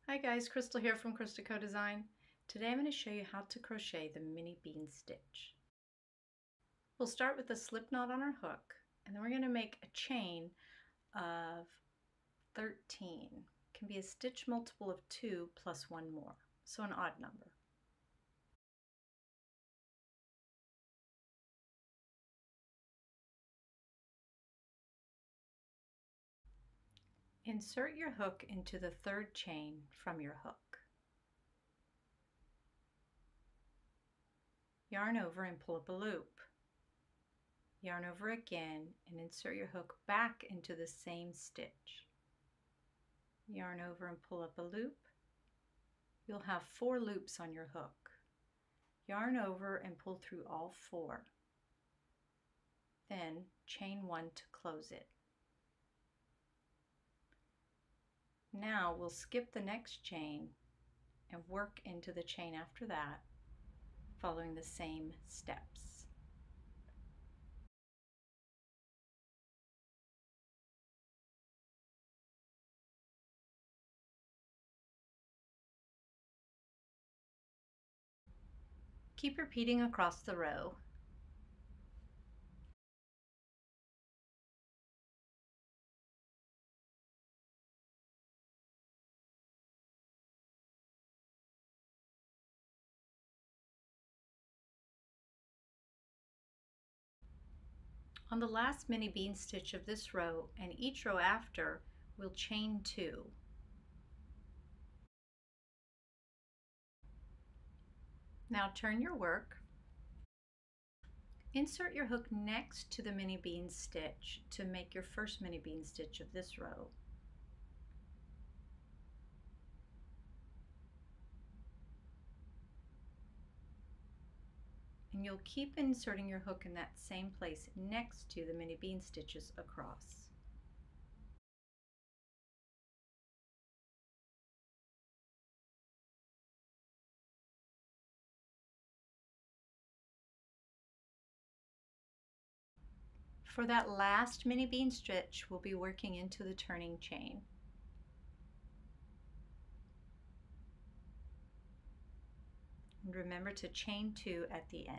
Hi guys, Crystal here from Crystal Co-Design. Today I'm going to show you how to crochet the mini bean stitch. We'll start with a slip knot on our hook, and then we're going to make a chain of 13. It can be a stitch multiple of 2 plus 1 more, so an odd number. Insert your hook into the third chain from your hook. Yarn over and pull up a loop. Yarn over again and insert your hook back into the same stitch. Yarn over and pull up a loop. You'll have 4 loops on your hook. Yarn over and pull through all 4. Then chain 1 to close it. Now we'll skip the next chain and work into the chain after that, following the same steps. Keep repeating across the row. On the last mini bean stitch of this row and each row after, we'll chain 2. Now turn your work. Insert your hook next to the mini bean stitch to make your first mini bean stitch of this row. And you'll keep inserting your hook in that same place next to the mini bean stitches across. For that last mini bean stitch, we'll be working into the turning chain. And remember to chain 2 at the end.